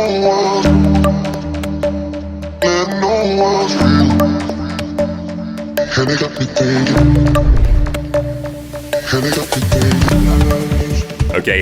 Okay,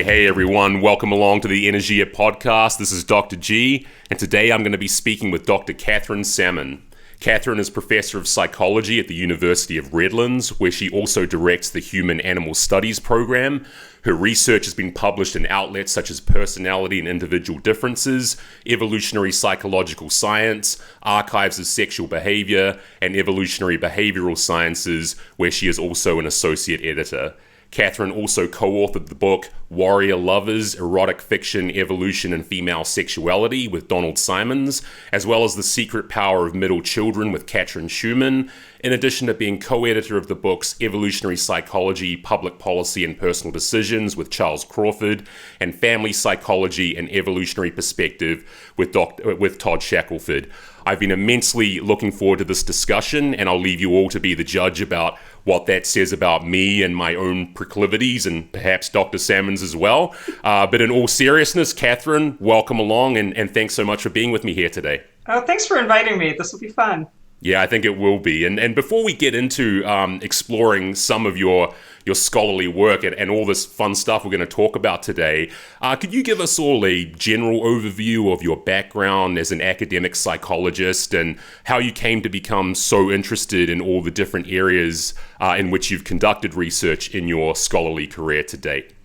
hey everyone, welcome along to the Energeia podcast. This is Dr. G, and today I'm going to be speaking with Dr. Catherine Salmon. Catherine is Professor of Psychology at the University of Redlands, where she also directs the Human Animal Studies program. Her research has been published in outlets such as Personality and Individual Differences, Evolutionary Psychological Science, Archives of Sexual Behaviour, and Evolutionary Behavioural Sciences, where she is also an associate editor. Catherine also co-authored the book Warrior Lovers, Erotic Fiction, Evolution, and Female Sexuality with Donald Symons, as well as The Secret Power of Middle Children with Katrin Schumann, in addition to being co-editor of the books Evolutionary Psychology, Public Policy, and Personal Decisions with Charles Crawford, and Family Psychology and Evolutionary Perspective with Todd Shackelford. I've been immensely looking forward to this discussion, and I'll leave you all to be the judge about what that says about me and my own proclivities, and perhaps Dr. Salmon's as well. But in all seriousness, Catherine, welcome along, and thanks so much for being with me here today. Oh, thanks for inviting me. This will be fun. Yeah, I think it will be. And before we get into exploring some of your scholarly work and all this fun stuff we're going to talk about today, could you give us all a general overview of your background as an academic psychologist and how you came to become so interested in all the different areas in which you've conducted research in your scholarly career to date?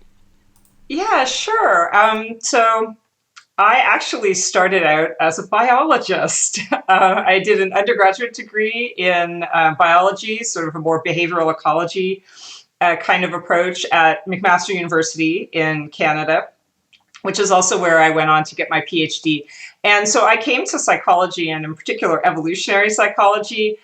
Yeah, sure. So I actually started out as a biologist. I did an undergraduate degree in biology, sort of a more behavioral ecology kind of approach at McMaster University in Canada, which is also where I went on to get my PhD. And so I came to psychology, and in particular evolutionary psychology,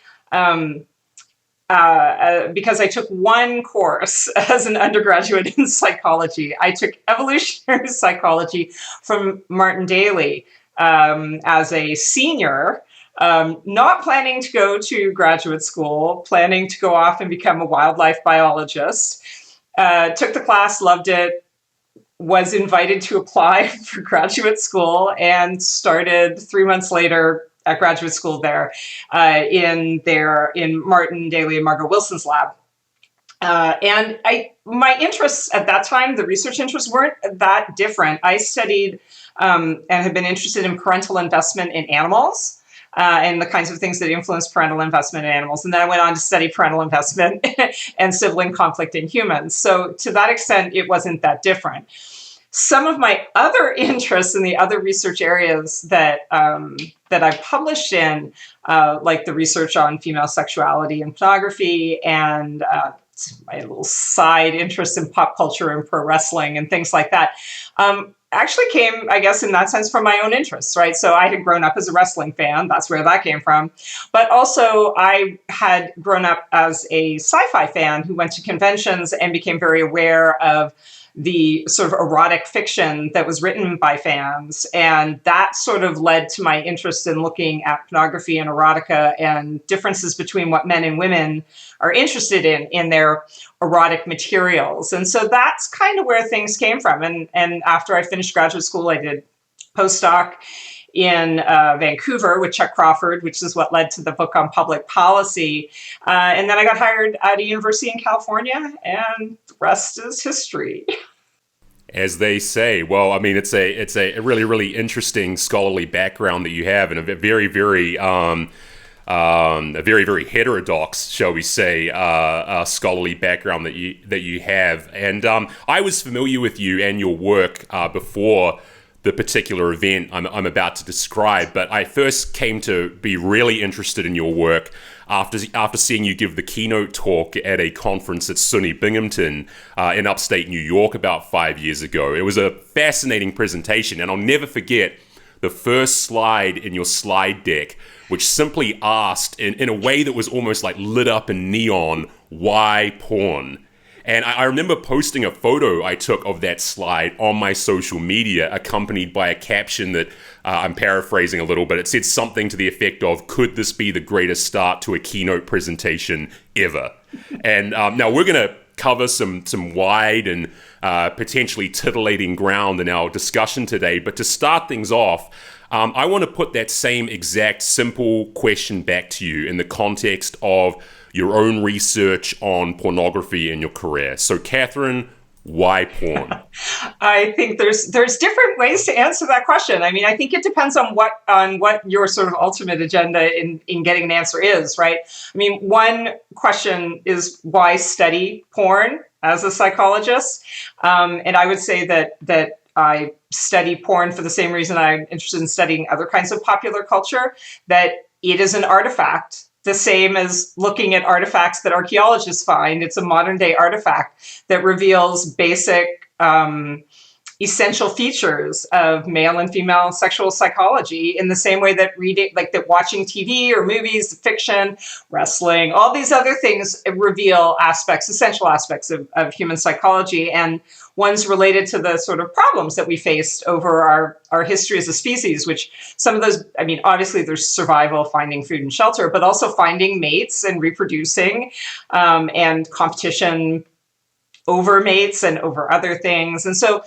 because I took one course as an undergraduate in psychology. I took evolutionary psychology from Martin Daly as a senior, not planning to go to graduate school, planning to go off and become a wildlife biologist. Took the class, loved it, was invited to apply for graduate school, and started 3 months later at graduate school there in Martin Daly and Margot Wilson's lab. And my interests at that time, the research interests, weren't that different. I studied and had been interested in parental investment in animals and the kinds of things that influence parental investment in animals. And then I went on to study parental investment and sibling conflict in humans. So to that extent, it wasn't that different. Some of my other interests in the other research areas that I've published in, like the research on female sexuality and pornography, and my little side interest in pop culture and pro wrestling and things like that, actually came, I guess, in that sense, from my own interests, right? So I had grown up as a wrestling fan. That's where that came from. But also I had grown up as a sci-fi fan who went to conventions and became very aware of the sort of erotic fiction that was written by fans. And that sort of led to my interest in looking at pornography and erotica and differences between what men and women are interested in their erotic materials. And so that's kind of where things came from. And after I finished graduate school, I did postdoc in Vancouver with Chuck Crawford, which is what led to the book on public policy. And then I got hired at a university in California, and the rest is history. As they say. Well, I mean, it's a really, really interesting scholarly background that you have, and a very, very heterodox, shall we say, scholarly background that you have. And I was familiar with you and your work before the particular event I'm about to describe, but I first came to be really interested in your work after seeing you give the keynote talk at a conference at SUNY Binghamton in upstate New York about 5 years ago. It was a fascinating presentation, and I'll never forget the first slide in your slide deck, which simply asked, in a way that was almost like lit up in neon, why porn? And I remember posting a photo I took of that slide on my social media, accompanied by a caption that I'm paraphrasing a little, but it said something to the effect of, "Could this be the greatest start to a keynote presentation ever?" And now we're going to cover some wide and potentially titillating ground in our discussion today. But to start things off, I want to put that same exact simple question back to you in the context of your own research on pornography in your career. So, Catherine, why porn? I think there's different ways to answer that question. I mean, I think it depends on what your sort of ultimate agenda in getting an answer is, right? I mean, one question is why study porn as a psychologist? And I would say that I study porn for the same reason I'm interested in studying other kinds of popular culture, that it is an artifact. The same as looking at artifacts that archaeologists find. It's a modern day artifact that reveals basic essential features of male and female sexual psychology in the same way that watching TV or movies, fiction, wrestling, all these other things reveal essential aspects of human psychology, and ones related to the sort of problems that we faced over our history as a species, which some of those, I mean, obviously there's survival, finding food and shelter, but also finding mates and reproducing, and competition over mates and over other things. And so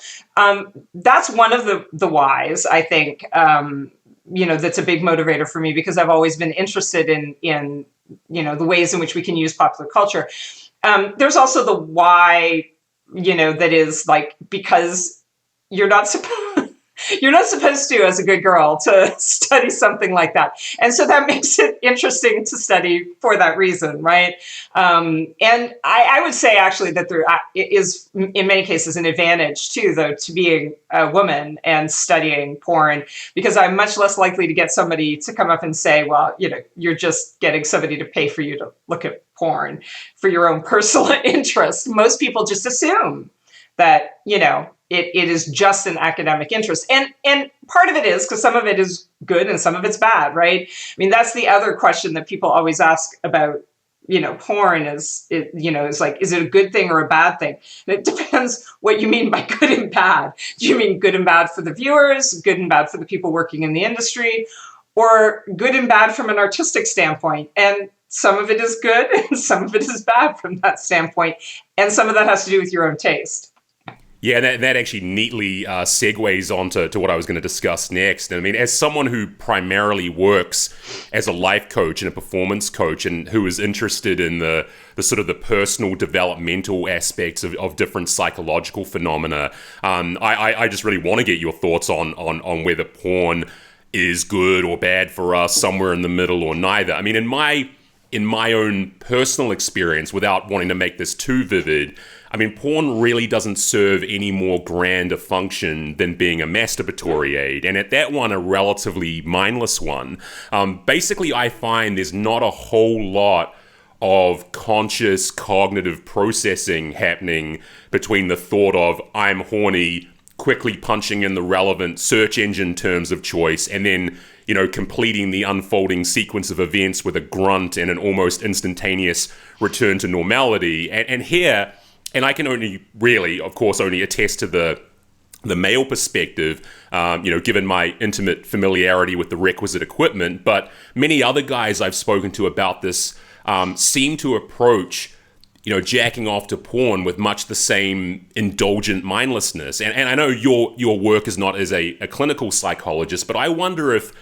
that's one of the whys, I think, that's a big motivator for me, because I've always been interested in the ways in which we can use popular culture. There's also the why, that is like, because you're not supposed to, as a good girl, to study something like that. And so that makes it interesting to study for that reason, right? And I would say, actually, that there is, in many cases, an advantage, too, though, to being a woman and studying porn, because I'm much less likely to get somebody to come up and say, well, you're just getting somebody to pay for you to look at porn for your own personal interest. Most people just assume that, it is just an academic interest. And part of it is because some of it is good and some of it's bad, right? I mean, that's the other question that people always ask about, porn is like, is it a good thing or a bad thing? And it depends what you mean by good and bad. Do you mean good and bad for the viewers, good and bad for the people working in the industry, or good and bad from an artistic standpoint? And some of it is good and some of it is bad from that standpoint. And some of that has to do with your own taste. Yeah, that actually neatly segues onto what I was going to discuss next. And I mean, as someone who primarily works as a life coach and a performance coach, and who is interested in the sort of the personal developmental aspects of different psychological phenomena, I just really want to get your thoughts on whether porn is good or bad for us, somewhere in the middle, or neither. I mean, in my own personal experience, without wanting to make this too vivid, I mean, porn really doesn't serve any more grand a function than being a masturbatory aid, and at that one, a relatively mindless one. Basically, I find there's not a whole lot of conscious cognitive processing happening between the thought of, I'm horny, quickly punching in the relevant search engine terms of choice, and then completing the unfolding sequence of events with a grunt and an almost instantaneous return to normality. And here, and I can only really, of course, only attest to the male perspective, given my intimate familiarity with the requisite equipment, but many other guys I've spoken to about this seem to approach jacking off to porn with much the same indulgent mindlessness. And I know your work is not as a clinical psychologist, but I wonder if,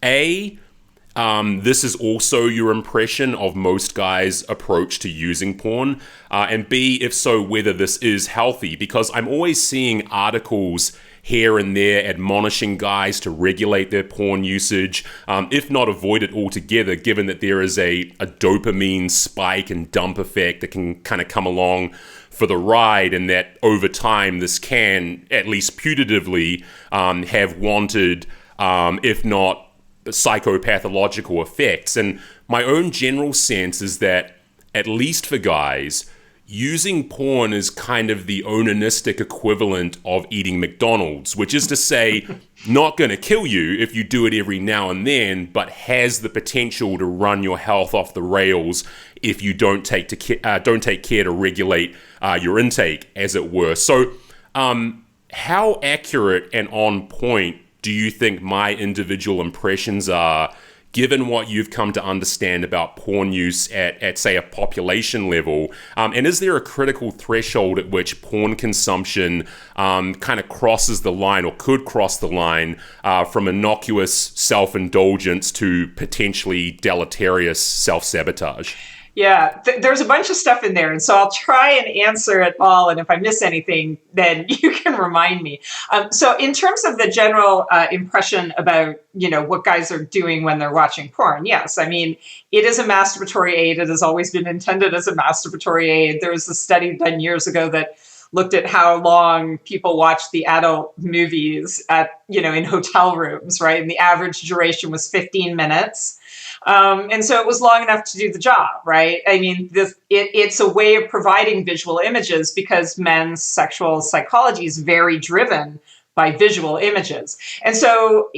this is also your impression of most guys' approach to using porn, and B, if so, whether this is healthy, because I'm always seeing articles here and there admonishing guys to regulate their porn usage, if not avoid it altogether, given that there is a dopamine spike and dump effect that can kind of come along for the ride, and that over time this can, at least putatively, have wanted, if not psychopathological effects. And my own general sense is that, at least for guys, using porn is kind of the onanistic equivalent of eating McDonald's, which is to say, not going to kill you if you do it every now and then, but has the potential to run your health off the rails if you don't take care to regulate your intake, as it were. So, how accurate and on point do you think my individual impressions are, given what you've come to understand about porn use at say, a population level? And is there a critical threshold at which porn consumption kind of crosses the line, or could cross the line, from innocuous self-indulgence to potentially deleterious self-sabotage? Yeah, there's a bunch of stuff in there. And so I'll try and answer it all. And if I miss anything, then you can remind me. So in terms of the general impression about, what guys are doing when they're watching porn, yes. I mean, it is a masturbatory aid. It has always been intended as a masturbatory aid. There was a study done years ago that looked at how long people watched the adult movies in hotel rooms, right? And the average duration was 15 minutes. And so it was long enough to do the job, right? I mean, it's a way of providing visual images because men's sexual psychology is very driven by visual images. And so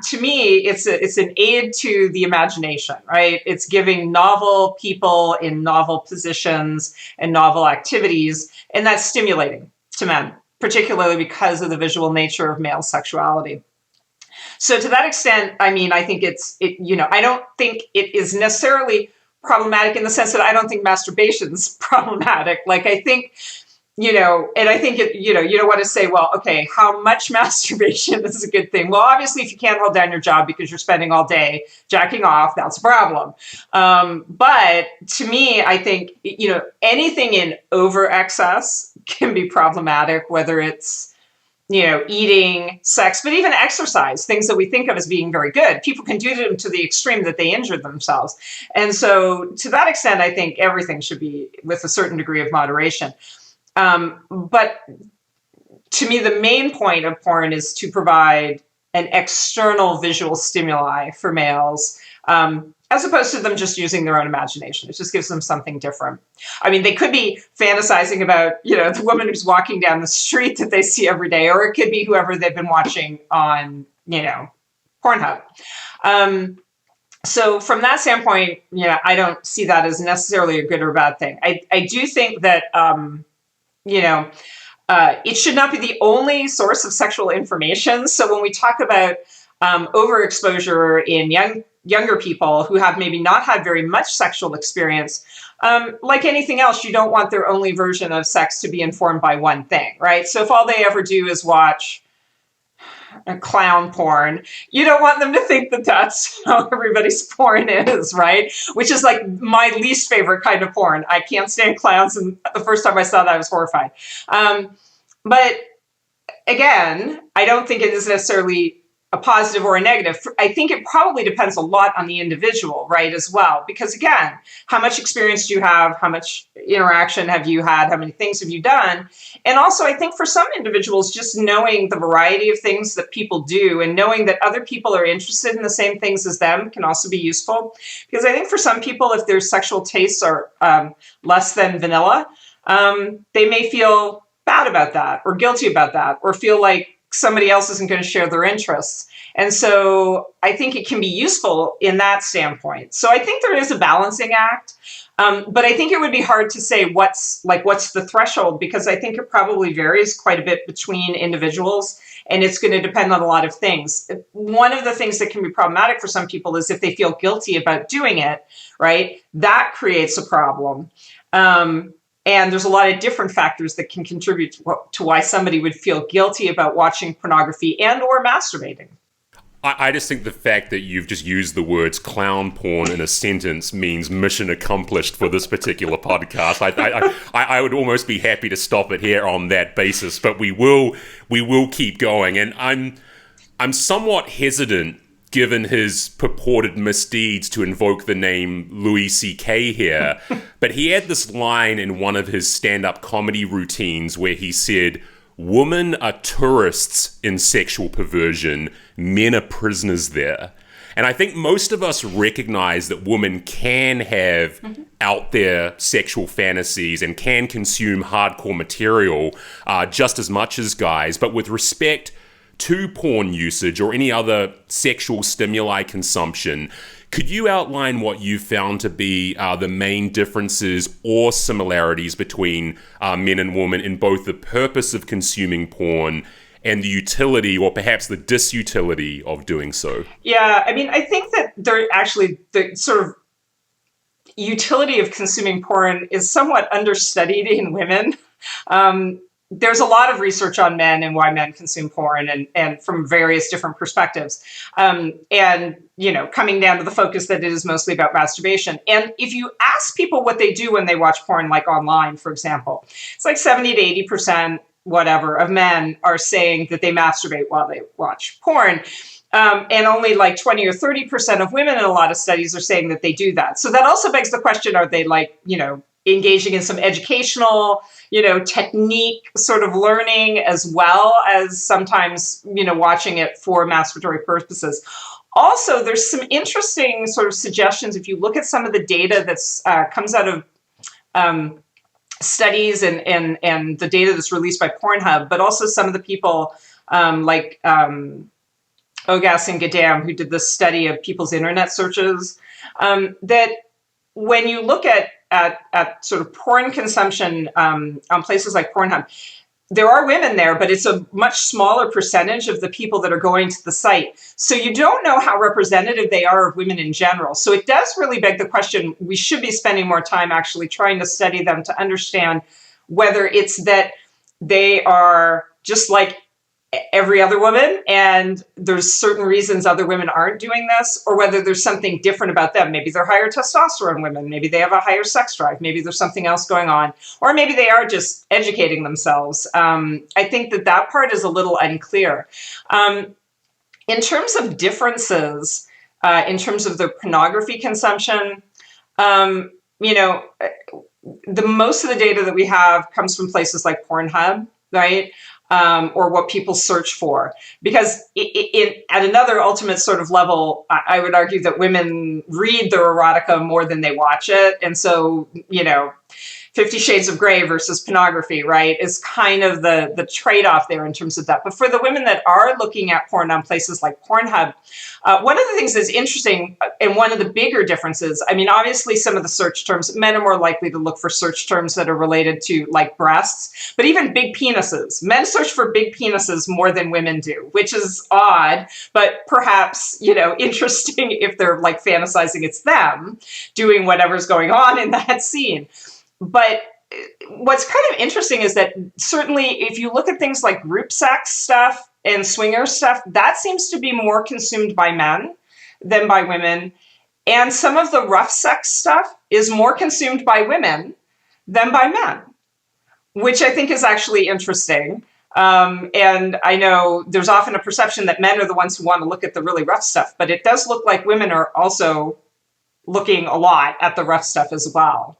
to me, it's an aid to the imagination, right? It's giving novel people in novel positions and novel activities, and that's stimulating to men, particularly because of the visual nature of male sexuality. So to that extent, I mean, I think I don't think it is necessarily problematic in the sense that I don't think masturbation is problematic. Like, I think, and I think, you don't want to say, well, okay, how much masturbation is a good thing? Well, obviously, if you can't hold down your job because you're spending all day jacking off, that's a problem. But to me, I think, anything in over excess can be problematic, whether it's, eating, sex, but even exercise, things that we think of as being very good. People can do them to the extreme that they injure themselves. And so to that extent, I think everything should be with a certain degree of moderation. But to me, the main point of porn is to provide an external visual stimuli for males, as opposed to them just using their own imagination. It just gives them something different. I mean, they could be fantasizing about, the woman who's walking down the street that they see every day, or it could be whoever they've been watching on, Pornhub. So from that standpoint, I don't see that as necessarily a good or bad thing. I do think that, it should not be the only source of sexual information. So when we talk about overexposure in younger people who have maybe not had very much sexual experience, like anything else, you don't want their only version of sex to be informed by one thing, right? So if all they ever do is watch clown porn, you don't want them to think that that's how everybody's porn is, right? Which is like my least favorite kind of porn. I can't stand clowns, and the first time I saw that I was horrified. But again, I don't think it is necessarily a positive or a negative. I think it probably depends a lot on the individual, right, as well. Because again, how much experience do you have? How much interaction have you had? How many things have you done? And also, I think for some individuals, just knowing the variety of things that people do and knowing that other people are interested in the same things as them can also be useful. Because I think for some people, if their sexual tastes are less than vanilla, they may feel bad about that or guilty about that or feel like somebody else isn't going to share their interests. And so I think it can be useful in that standpoint. So I think there is a balancing act. But I think it would be hard to say what's the threshold, because I think it probably varies quite a bit between individuals, and it's going to depend on a lot of things. One of the things that can be problematic for some people is if they feel guilty about doing it, right? That creates a problem. And there's a lot of different factors that can contribute to why somebody would feel guilty about watching pornography and or masturbating. I just think the fact that you've just used the words clown porn in a sentence means mission accomplished for this particular podcast. I would almost be happy to stop it here on that basis, but we will keep going. And I'm somewhat hesitant, given his purported misdeeds, to invoke the name Louis C.K. here. But he had this line in one of his stand-up comedy routines where he said, "Women are tourists in sexual perversion, men are prisoners there." And I think most of us recognize that women can have out there sexual fantasies and can consume hardcore material just as much as guys. But with respect to porn usage or any other sexual stimuli consumption, could you outline what you found to be the main differences or similarities between men and women in both the purpose of consuming porn and the utility or perhaps the disutility of doing so? Yeah, I mean, I think that the sort of utility of consuming porn is somewhat understudied in women. There's a lot of research on men and why men consume porn and from various different perspectives. And, coming down to the focus that it is mostly about masturbation. And if you ask people what they do when they watch porn, like online, for example, it's like 70 to 80%, whatever, of men are saying that they masturbate while they watch porn. And only like 20 or 30% of women in a lot of studies are saying that they do that. So that also begs the question, are they engaging in some educational, technique sort of learning as well as sometimes, watching it for masturbatory purposes. Also, there's some interesting sort of suggestions. If you look at some of the data that's comes out of studies and the data that's released by Pornhub, but also some of the people like Ogas and Gadam, who did this study of people's internet searches, that when you look at sort of porn consumption on places like Pornhub, there are women there, but it's a much smaller percentage of the people that are going to the site. So you don't know how representative they are of women in general. So it does really beg the question, we should be spending more time actually trying to study them to understand whether it's that they are just like every other woman and there's certain reasons other women aren't doing this, or whether there's something different about them. Maybe they're higher testosterone women, maybe they have a higher sex drive, maybe there's something else going on, or maybe they are just educating themselves. I think that part is a little unclear. In terms of differences, in terms of the pornography consumption, the most of the data that we have comes from places like Pornhub, right? Or what people search for. Because at another ultimate sort of level, I would argue that women read their erotica more than they watch it. And so, 50 Shades of Grey versus pornography, right, is kind of the trade-off there in terms of that. But for the women that are looking at porn on places like Pornhub, one of the things that's interesting, and one of the bigger differences, I mean, obviously some of the search terms, men are more likely to look for search terms that are related to like breasts, but even big penises. Men search for big penises more than women do, which is odd, but perhaps, interesting if they're like fantasizing it's them doing whatever's going on in that scene. But what's kind of interesting is that certainly if you look at things like group sex stuff and swinger stuff, that seems to be more consumed by men than by women. And some of the rough sex stuff is more consumed by women than by men, which I think is actually interesting. And I know there's often a perception that men are the ones who want to look at the really rough stuff, but it does look like women are also looking a lot at the rough stuff as well.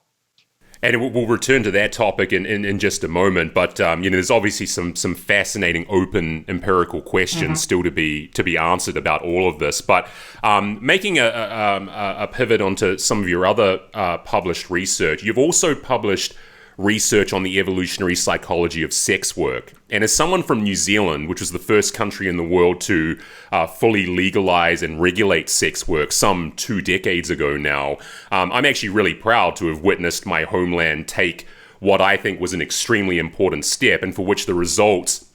And we'll return to that topic in just a moment. But there's obviously some fascinating open empirical questions still to be answered about all of this. But making a pivot onto some of your other published research, you've also published research on the evolutionary psychology of sex work. And as someone from New Zealand, which was the first country in the world to fully legalize and regulate sex work some 2 decades ago now, I'm actually really proud to have witnessed my homeland take what I think was an extremely important step, and for which the results,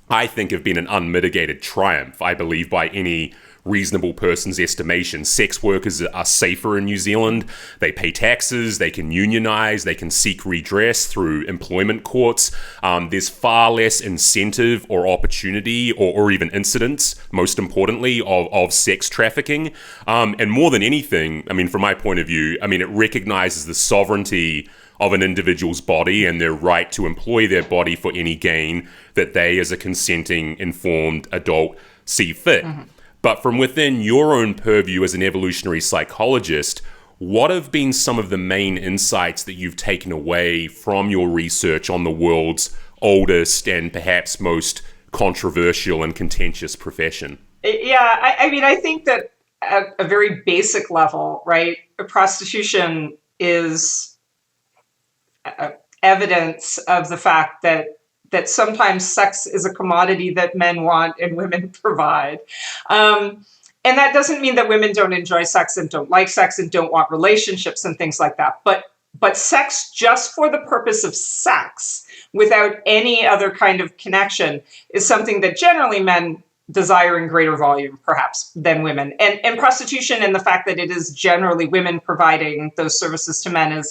I think, have been an unmitigated triumph, I believe, by any reasonable person's estimation. Sex workers are safer in New Zealand. They pay taxes, they can unionize, they can seek redress through employment courts. There's far less incentive or opportunity or even incidents, most importantly, of sex trafficking. And more than anything, I mean, from my point of view, I mean, it recognizes the sovereignty of an individual's body and their right to employ their body for any gain that they, as a consenting, informed adult, see fit. But from within your own purview as an evolutionary psychologist, what have been some of the main insights that you've taken away from your research on the world's oldest and perhaps most controversial and contentious profession? Yeah, I mean, I think that at a very basic level, right, prostitution is evidence of the fact that sometimes sex is a commodity that men want and women provide. And that doesn't mean that women don't enjoy sex and don't like sex and don't want relationships and things like that. But sex just for the purpose of sex, without any other kind of connection is something that generally men desire in greater volume, perhaps, than women. And prostitution and the fact that it is generally women providing those services to men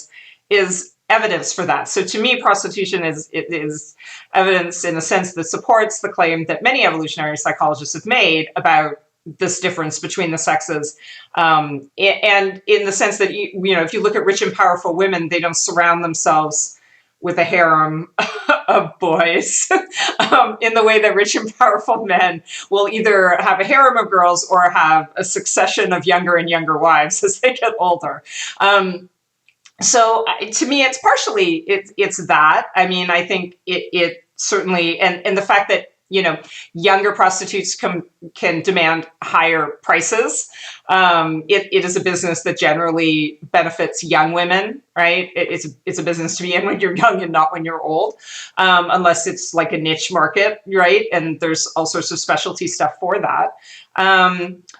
is evidence for that. So to me, prostitution is evidence in a sense that supports the claim that many evolutionary psychologists have made about this difference between the sexes. And in the sense that, if you look at rich and powerful women, they don't surround themselves with a harem of boys in the way that rich and powerful men will either have a harem of girls or have a succession of younger and younger wives as they get older. So to me, it's partially, it's that. I mean, I think it certainly, and the fact that, younger prostitutes can demand higher prices. It is a business that generally benefits young women, right? It's a business to be in when you're young and not when you're old, unless it's like a niche market, right? And there's all sorts of specialty stuff for that.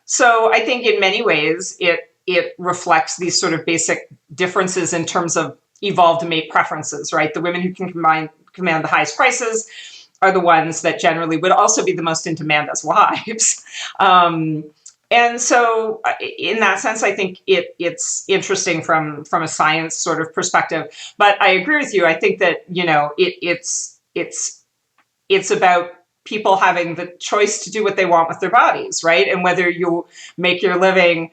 So I think in many ways, it reflects these sort of basic differences in terms of evolved mate preferences, right? The women who can command the highest prices are the ones that generally would also be the most in demand as wives. And so in that sense, I think it's interesting from a science sort of perspective. But I agree with you. I think that, it's about people having the choice to do what they want with their bodies, right? And whether you make your living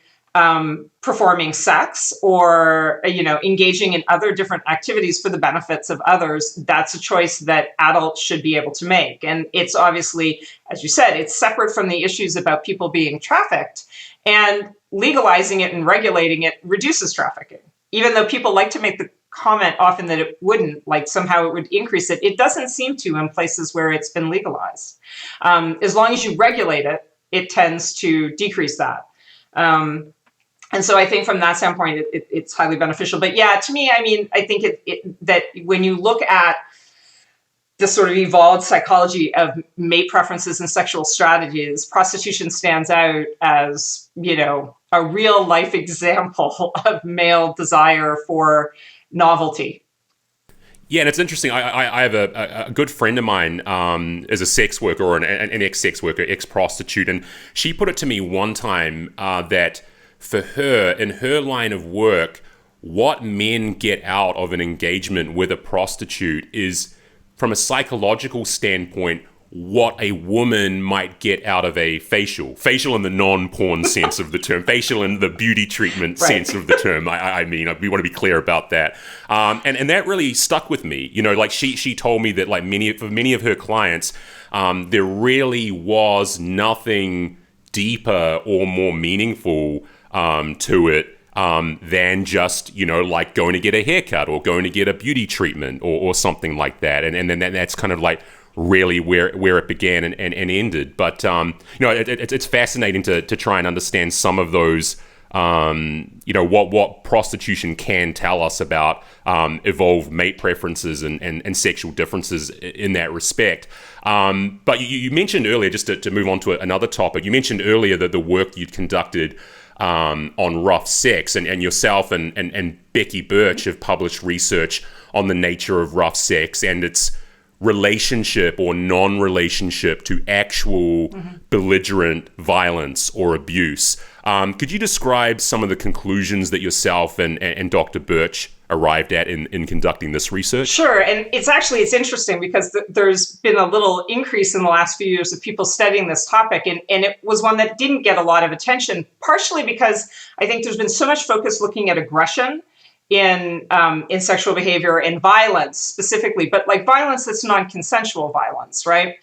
performing sex or, engaging in other different activities for the benefits of others, that's a choice that adults should be able to make. And it's obviously, as you said, it's separate from the issues about people being trafficked, and legalizing it and regulating it reduces trafficking. Even though people like to make the comment often that it wouldn't, like somehow it would increase it, it doesn't seem to in places where it's been legalized. As long as you regulate it, it tends to decrease that. And so I think from that standpoint, it's highly beneficial. But yeah, to me, I mean, I think that when you look at the sort of evolved psychology of mate preferences and sexual strategies, prostitution stands out as, a real life example of male desire for novelty. Yeah, and it's interesting. I have a good friend of mine is a sex worker or an ex-sex worker, ex-prostitute, and she put it to me one time that for her, in her line of work, what men get out of an engagement with a prostitute is, from a psychological standpoint, what a woman might get out of a facial in the non-porn sense of the term, facial in the beauty treatment sense of the term. I mean, we want to be clear about that. And that really stuck with me. Like she told me that like many of her clients, there really was nothing deeper or more meaningful to it than just, like going to get a haircut or going to get a beauty treatment or something like that. And then that's kind of like really where it began and ended. But, it's fascinating to try and understand some of those, what prostitution can tell us about evolved mate preferences and sexual differences in that respect. But you mentioned earlier, just to move on to another topic, you mentioned earlier that the work you'd conducted on rough sex, and yourself and Becky Birch have published research on the nature of rough sex and its relationship or non-relationship to actual belligerent violence or abuse. Could you describe some of the conclusions that yourself and Dr. Birch arrived at in conducting this research? Sure, and it's interesting because there's been a little increase in the last few years of people studying this topic, and it was one that didn't get a lot of attention, partially because I think there's been so much focus looking at aggression in sexual behavior and violence specifically, but like violence that's non-consensual violence, right?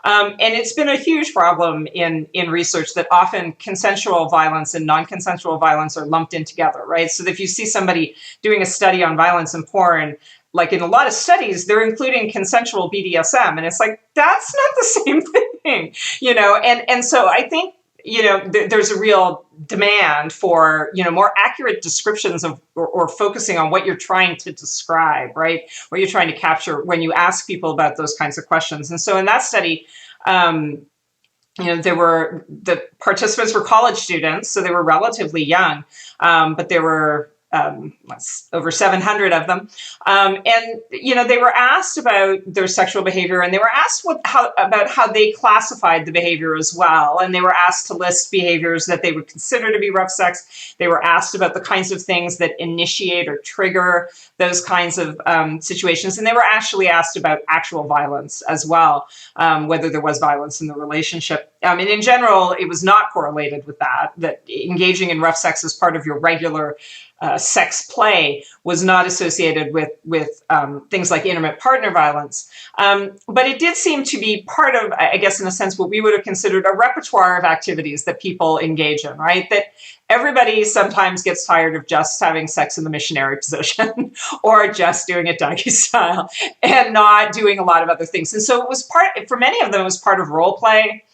And it's been a huge problem in research that often consensual violence and non-consensual violence are lumped in together, right? So if you see somebody doing a study on violence in porn, like in a lot of studies, they're including consensual BDSM, and it's like, that's not the same thing, and so I think there's a real demand for, more accurate descriptions of or focusing on what you're trying to describe, right? What you're trying to capture when you ask people about those kinds of questions. And so in that study, the participants were college students, so they were relatively young, but they were over 700 of them. And, they were asked about their sexual behavior, and they were asked about how they classified the behavior as well. And they were asked to list behaviors that they would consider to be rough sex. They were asked about the kinds of things that initiate or trigger those kinds of situations. And they were actually asked about actual violence as well, whether there was violence in the relationship. And in general, it was not correlated with that engaging in rough sex as part of your regular sex play was not associated with things like intimate partner violence. But it did seem to be part of, I guess, in a sense, what we would have considered a repertoire of activities that people engage in, right? That everybody sometimes gets tired of just having sex in the missionary position or just doing it doggy style and not doing a lot of other things. And so it was for many of them, it was part of role play.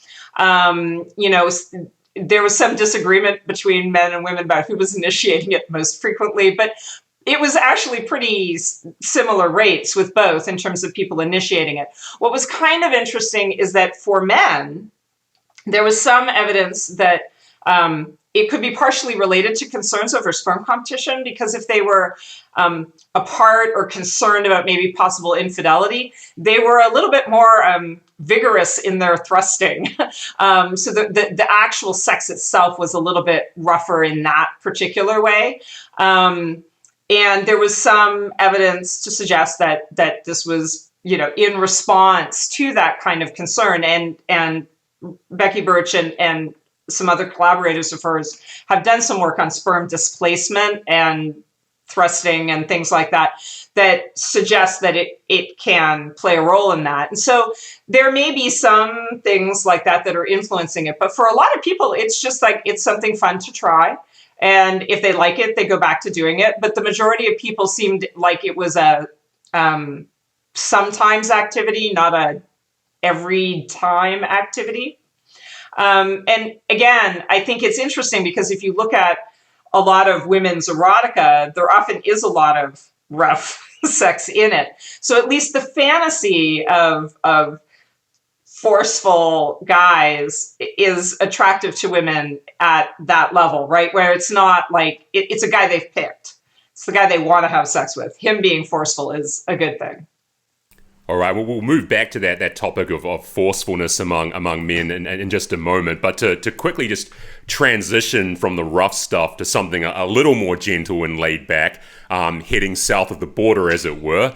There was some disagreement between men and women about who was initiating it most frequently, but it was actually pretty similar rates with both in terms of people initiating it. What was kind of interesting is that for men, there was some evidence that it could be partially related to concerns over sperm competition, because if they were apart or concerned about maybe possible infidelity, they were a little bit more vigorous in their thrusting. So the actual sex itself was a little bit rougher in that particular way. And there was some evidence to suggest that this was, in response to that kind of concern. And Becky Birch and some other collaborators of hers have done some work on sperm displacement and thrusting and things like that suggest that it can play a role in that. And so there may be some things like that are influencing it. But for a lot of people, it's just like, it's something fun to try. And if they like it, they go back to doing it. But the majority of people seemed like it was a sometimes activity, not a every time activity. And again, I think it's interesting because if you look at a lot of women's erotica, there often is a lot of rough sex in it. So at least the fantasy of forceful guys is attractive to women at that level, right? Where it's not like, it's a guy they've picked. It's the guy they want to have sex with. Him being forceful is a good thing. All right, well, we'll move back to that topic of forcefulness among men in just a moment. But to quickly just transition from the rough stuff to something a little more gentle and laid back, heading south of the border, as it were.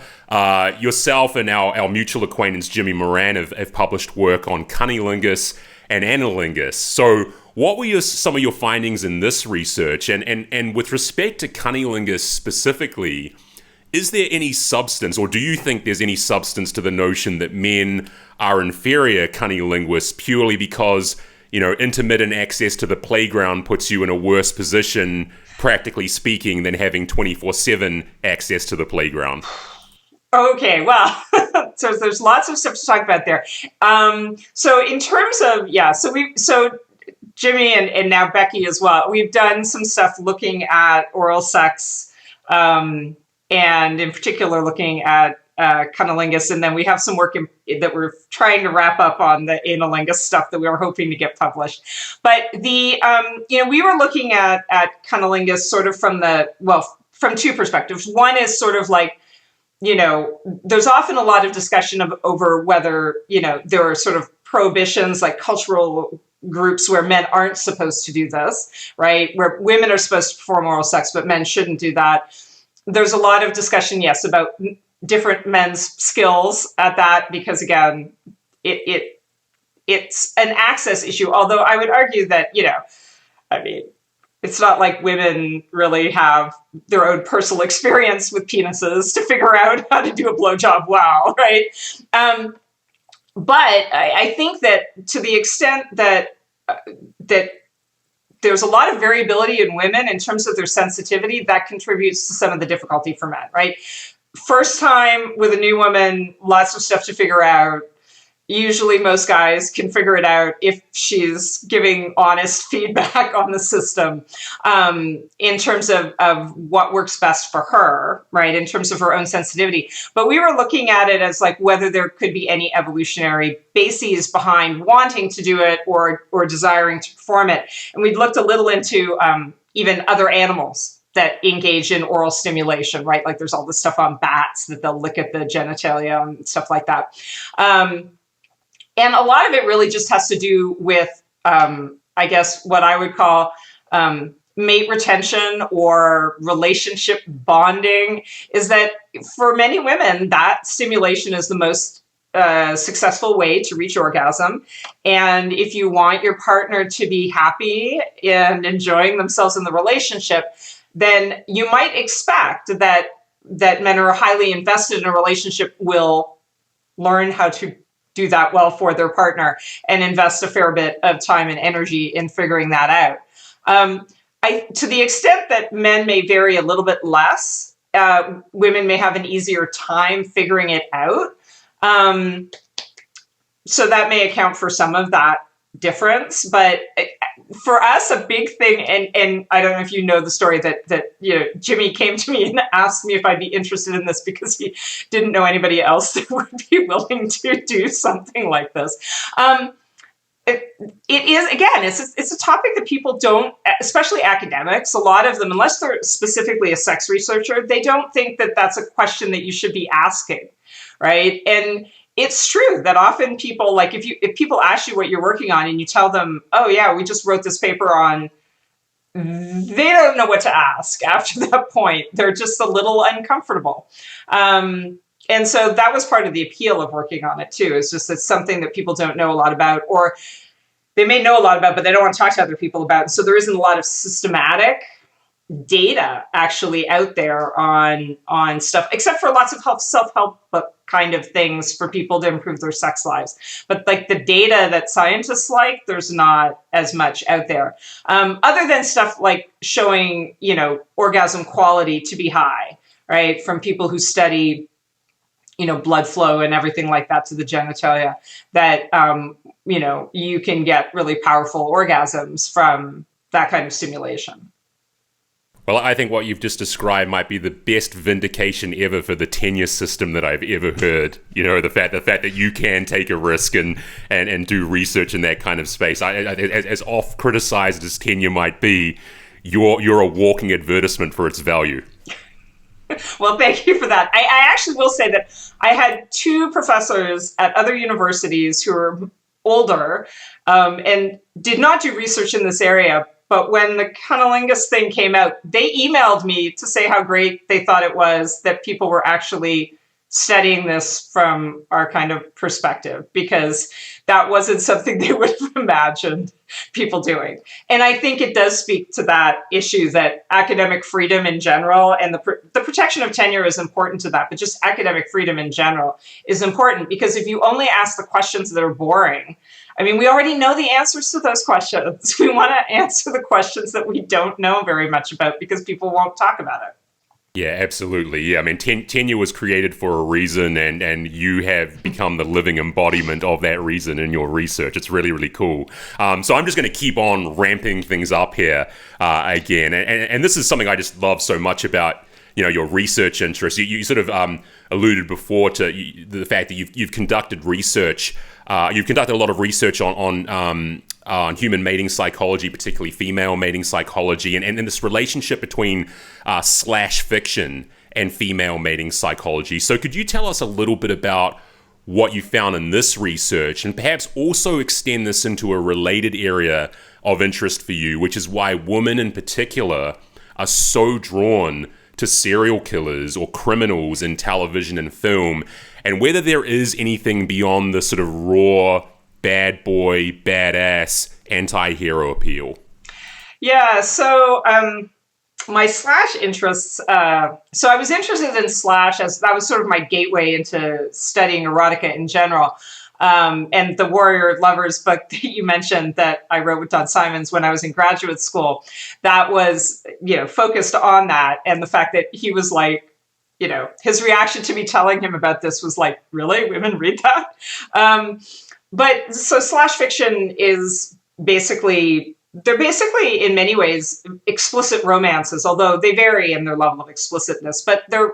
Yourself and our mutual acquaintance, Jimmy Moran, have published work on cunnilingus and anilingus. So what were some of your findings in this research? And with respect to cunnilingus specifically, is there any substance, or do you think there's any substance to the notion that men are inferior cunnilinguists purely because, intermittent access to the playground puts you in a worse position, practically speaking, than having 24/7 access to the playground? Okay, well, so there's lots of stuff to talk about there. So in terms of, so Jimmy and now Becky as well, we've done some stuff looking at oral sex, and in particular looking at cunnilingus, and then we have some work that we're trying to wrap up on the anilingus stuff that we were hoping to get published. But we were looking at cunnilingus sort of from two perspectives. One is sort of like, there's often a lot of discussion over whether, there are sort of prohibitions, like cultural groups where men aren't supposed to do this, right? Where women are supposed to perform oral sex, but men shouldn't do that. There's a lot of discussion, yes, about different men's skills at that, because again, it's an access issue. Although I would argue that, it's not like women really have their own personal experience with penises to figure out how to do a blowjob well, right? But I think that to the extent that there's a lot of variability in women in terms of their sensitivity, that contributes to some of the difficulty for men, right? First time with a new woman, lots of stuff to figure out. Usually most guys can figure it out if she's giving honest feedback on the system, in terms of what works best for her, right? In terms of her own sensitivity. But we were looking at it as like whether there could be any evolutionary bases behind wanting to do it or desiring to perform it. And we'd looked a little into even other animals that engage in oral stimulation, right? Like there's all this stuff on bats that they'll lick at the genitalia and stuff like that. And a lot of it really just has to do with, I guess, what I would call mate retention or relationship bonding, is that for many women, that stimulation is the most successful way to reach orgasm. And if you want your partner to be happy and enjoying themselves in the relationship, then you might expect that men who are highly invested in a relationship will learn how to do that well for their partner and invest a fair bit of time and energy in figuring that out. To the extent that men may vary a little bit less, women may have an easier time figuring it out. So that may account for some of that difference. But for us, a big thing, and I don't know if you know the story that Jimmy came to me and asked me if I'd be interested in this because he didn't know anybody else that would be willing to do something like this. It is, again, it's a topic that people don't, especially academics, a lot of them, unless they're specifically a sex researcher, they don't think that that's a question that you should be asking, right? And it's true that often people, like if people ask you what you're working on and you tell them, oh yeah, we just wrote this paper on, they don't know what to ask after that point. They're just a little uncomfortable. And so that was part of the appeal of working on it too. It's just it's something that people don't know a lot about, or they may know a lot about, but they don't want to talk to other people about. So there isn't a lot of systematic data actually out there on stuff, except for lots of self-help book kind of things for people to improve their sex lives. But like the data that scientists like, there's not as much out there. Other than stuff like showing, orgasm quality to be high, right? From people who study blood flow and everything like that to the genitalia, that, you can get really powerful orgasms from that kind of stimulation. Well, I think what you've just described might be the best vindication ever for the tenure system that I've ever heard. The fact that you can take a risk and do research in that kind of space. As oft criticized as tenure might be, you're a walking advertisement for its value. Well, thank you for that. I actually will say that I had two professors at other universities who were older and did not do research in this area. But when the cunnilingus thing came out, they emailed me to say how great they thought it was that people were actually studying this from our kind of perspective, because that wasn't something they would have imagined people doing. And I think it does speak to that issue that academic freedom in general, and the protection of tenure is important to that, but just academic freedom in general is important, because if you only ask the questions that are boring, we already know the answers to those questions. We want to answer the questions that we don't know very much about because people won't talk about it. Yeah, absolutely. Yeah, tenure was created for a reason, and you have become the living embodiment of that reason in your research. It's really, really cool. So I'm just going to keep on ramping things up here again. And this is something I just love so much about your research interests. You sort of alluded before to the fact that you've conducted research. You've conducted a lot of research on human mating psychology, particularly female mating psychology, and this relationship between slash fiction and female mating psychology. So could you tell us a little bit about what you found in this research, and perhaps also extend this into a related area of interest for you, which is why women in particular are so drawn to serial killers or criminals in television and film, and whether there is anything beyond the sort of raw, bad boy, badass, anti-hero appeal? Yeah, so my slash interests, so I was interested in slash as that was sort of my gateway into studying erotica in general. And the Warrior Lovers book that you mentioned that I wrote with Donald Symons when I was in graduate school, that was, focused on that. And the fact that he was like, his reaction to me telling him about this was like, really? Women read that? But so slash fiction is they're basically in many ways explicit romances, although they vary in their level of explicitness, but they're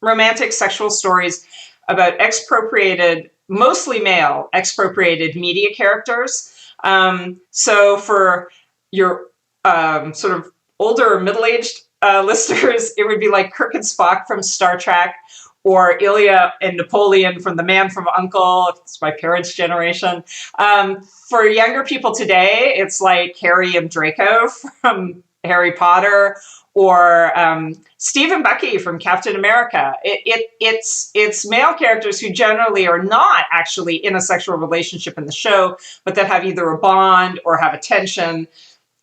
romantic sexual stories about expropriated, mostly male, expropriated media characters. So for your sort of older middle-aged listeners, it would be like Kirk and Spock from Star Trek, or Ilya and Napoleon from The Man from U.N.C.L.E. It's my parents' generation. For younger people today, it's like Harry and Draco from Harry Potter, or Steve and Bucky from Captain America. It's male characters who generally are not actually in a sexual relationship in the show, but that have either a bond or have a tension,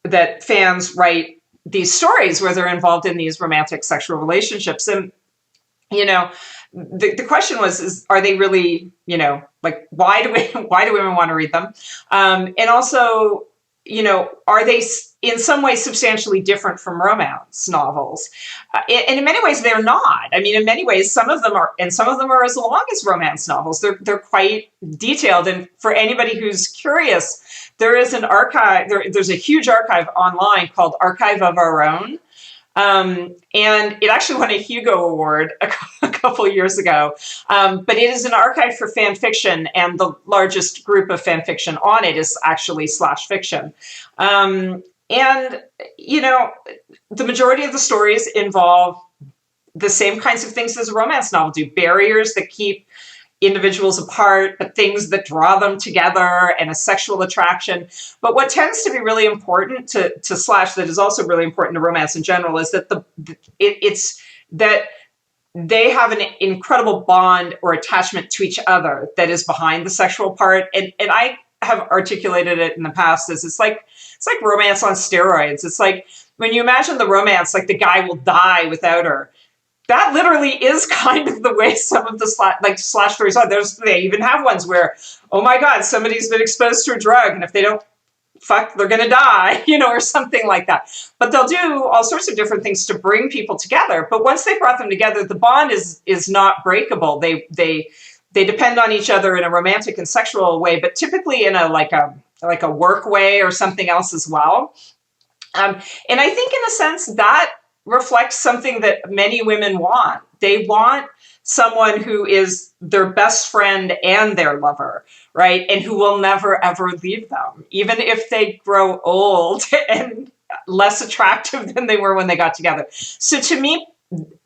that fans write these stories where they're involved in these romantic sexual relationships. And, the question was, are they really, like, why do women want to read them? And also, are they in some way substantially different from romance novels? And in many ways, they're not. I mean, in many ways, some of them are as long as romance novels. They're quite detailed. And for anybody who's curious, there is an archive. There's a huge archive online called Archive of Our Own. And it actually won a Hugo Award a couple years ago. But it is an archive for fan fiction, and the largest group of fan fiction on it is actually slash fiction. And, the majority of the stories involve the same kinds of things as a romance novel do: barriers that keep individuals apart, but things that draw them together, and a sexual attraction. But what tends to be really important to slash, that is also really important to romance in general, is that it's that they have an incredible bond or attachment to each other that is behind the sexual part. And I have articulated it in the past as it's like romance on steroids. It's like when you imagine the romance, like the guy will die without her. That literally is kind of the way some of the slash stories are. They even have ones where, oh my God, somebody's been exposed to a drug, and if they don't fuck, they're going to die, or something like that. But they'll do all sorts of different things to bring people together. But once they brought them together, the bond is not breakable. They depend on each other in a romantic and sexual way, but typically in a work way or something else as well. And I think in a sense that reflects something that many women want. They want someone who is their best friend and their lover, right? And who will never, ever leave them, even if they grow old and less attractive than they were when they got together. So to me,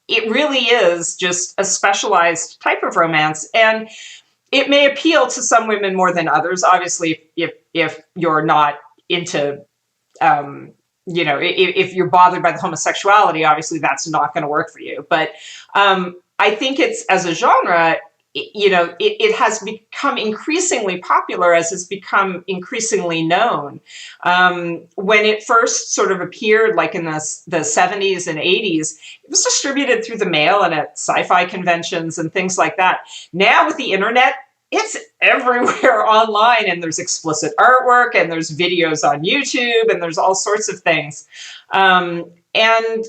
it really is just a specialized type of romance. And it may appeal to some women more than others. Obviously, if you're not into if you're bothered by the homosexuality, obviously that's not going to work for you. But I think it's, as a genre, it has become increasingly popular as it's become increasingly known. When it first sort of appeared, like in the 70s and 80s, it was distributed through the mail and at sci-fi conventions and things like that. Now with the internet, it's everywhere online, and there's explicit artwork, and there's videos on YouTube, and there's all sorts of things. And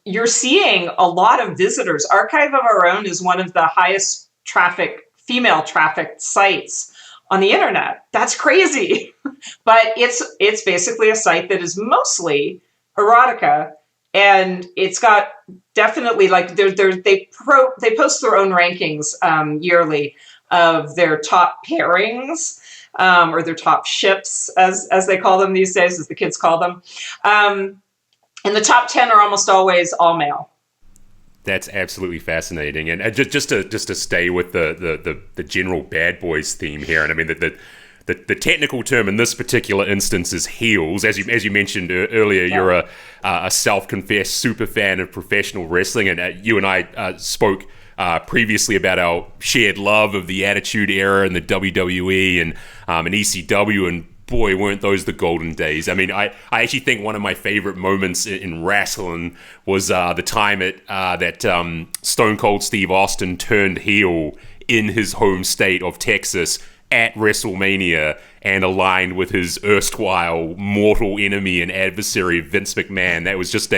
you're seeing a lot of visitors. Archive of Our Own is one of the highest female trafficked sites on the internet. That's crazy. But it's basically a site that is mostly erotica, and it's got definitely they post their own rankings yearly of their top pairings, or their top ships, as they call them these days, as the kids call them. And the top 10 are almost always all male. That's absolutely fascinating. And just to stay with the general bad boys theme here, and I mean the technical term in this particular instance is heels. As you mentioned earlier, yeah. You're a self-confessed super fan of professional wrestling, and you and I spoke previously about our shared love of the Attitude Era and the WWE and ECW, and boy, weren't those the golden days. I mean, I actually think one of my favorite moments in wrestling was the time that Stone Cold Steve Austin turned heel in his home state of Texas at WrestleMania and aligned with his erstwhile mortal enemy and adversary Vince McMahon. That was just